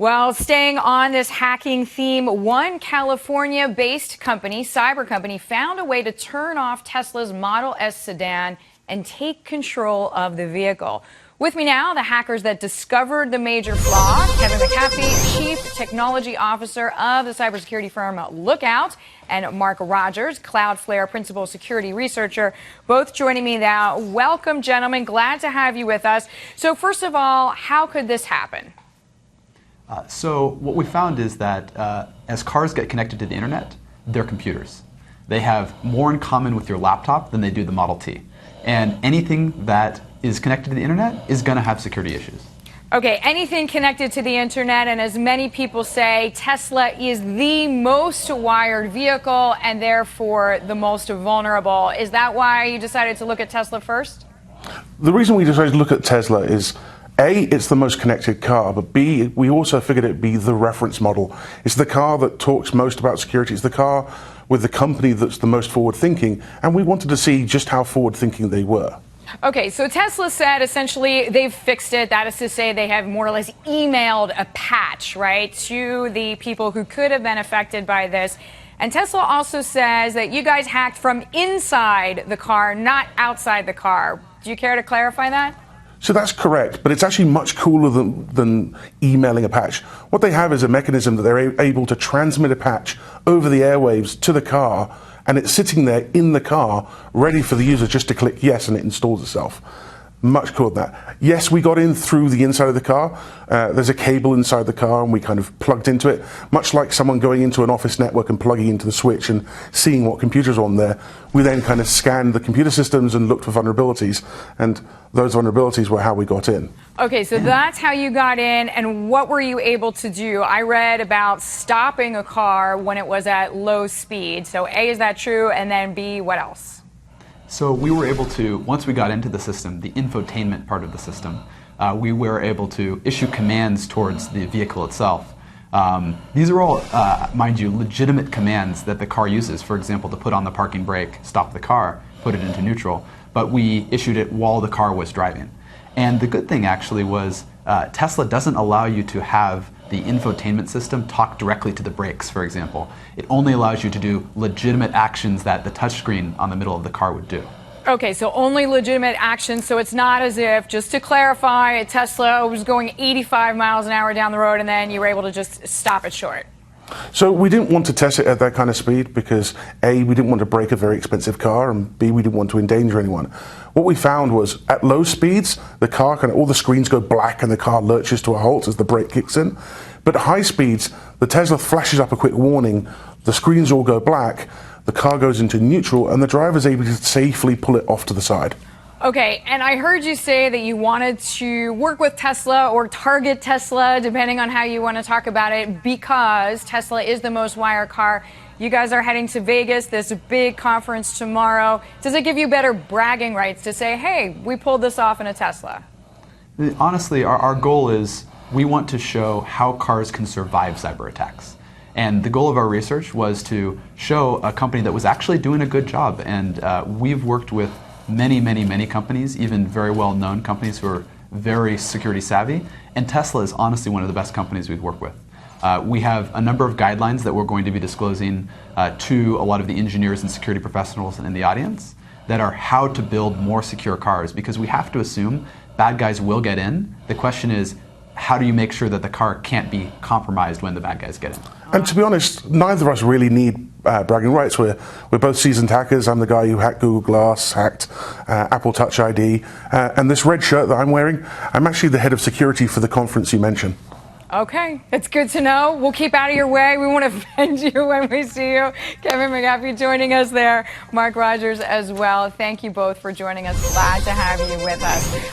Well, staying on this hacking theme, one California-based company, cyber company, found a way to turn off Tesla's Model S sedan and take control of the vehicle. With me now, the hackers that discovered the major flaw, Kevin Mahaffey, Chief Technology Officer of the cybersecurity firm Lookout, and Marc Rogers, CloudFare Principal Security Researcher, both joining me now. Welcome, gentlemen. Glad to have you with us. So first of all, how could this happen? So what we found is that as cars get connected to the internet, they're computers. They have more in common with your laptop than they do the Model T. And anything that is connected to the internet is going to have security issues. Okay, anything connected to the internet, and as many people say, Tesla is the most wired vehicle and therefore the most vulnerable. Is that why you decided to look at Tesla first? The reason we decided to look at Tesla is A, it's the most connected car, but B, we also figured it'd be the reference model. It's the car that talks most about security. It's the car with the company that's the most forward-thinking, and we wanted to see just how forward-thinking they were. Okay, so Tesla said essentially they've fixed it. That is to say they have more or less emailed a patch, right, to the people who could have been affected by this. And Tesla also says that you guys hacked from inside the car, not outside the car. Do you care to clarify that? So that's correct, but it's actually much cooler than emailing a patch. What they have is a mechanism that they're able to transmit a patch over the airwaves to the car, and it's sitting there in the car, ready for the user just to click yes, and it installs itself. Much cooler than that. Yes, we got in through the inside of the car. There's a cable inside the car, and we kind of plugged into it, much like someone going into an office network and plugging into the switch and seeing what computers are on there. We then kind of scanned the computer systems and looked for vulnerabilities, and those vulnerabilities were how we got in. Okay, so that's how you got in, and what were you able to do? I read about stopping a car when it was at low speed. So A, is that true? And then B, what else? So we were able to, once we got into the system, the infotainment part of the system, we were able to issue commands towards the vehicle itself. These are all, mind you, legitimate commands that the car uses. For example, to put on the parking brake, stop the car, put it into neutral. But we issued it while the car was driving. And the good thing actually was Tesla doesn't allow you to have the infotainment system talk directly to the brakes, for example. It only allows you to do legitimate actions that the touchscreen on the middle of the car would do. Okay, so only legitimate actions. So it's not as if, just to clarify, Tesla was going 85 miles an hour down the road and then you were able to just stop it short. So we didn't want to test it at that kind of speed because A, we didn't want to break a very expensive car, and B, we didn't want to endanger anyone. What we found was at low speeds, the car all the screens go black and the car lurches to a halt as the brake kicks in. But at high speeds, the Tesla flashes up a quick warning, the screens all go black, the car goes into neutral, and the driver's able to safely pull it off to the side. Okay, and I heard you say that you wanted to work with Tesla or target Tesla, depending on how you want to talk about it, because Tesla is the most wired car. You guys are heading to Vegas. There's a big conference tomorrow. Does it give you better bragging rights to say, hey, we pulled this off in a Tesla? Honestly, our goal is we want to show how cars can survive cyber attacks. And the goal of our research was to show a company that was actually doing a good job. And we've worked with many companies, even very well-known companies who are very security savvy, and Tesla is honestly one of the best companies we've worked with. We have a number of guidelines that we're going to be disclosing to a lot of the engineers and security professionals in the audience that are how to build more secure cars, because we have to assume bad guys will get in. The question is, how do you make sure that the car can't be compromised when the bad guys get in? And to be honest, neither of us really need bragging rights. We're both seasoned hackers. I'm the guy who hacked Google Glass, hacked Apple Touch ID, and this red shirt that I'm wearing, I'm actually the head of security for the conference you mentioned. Okay, it's good to know. We'll keep out of your way. We won't offend you when we see you. Kevin Mahaffey joining us there, Marc Rogers as well. Thank you both for joining us. Glad to have you with us.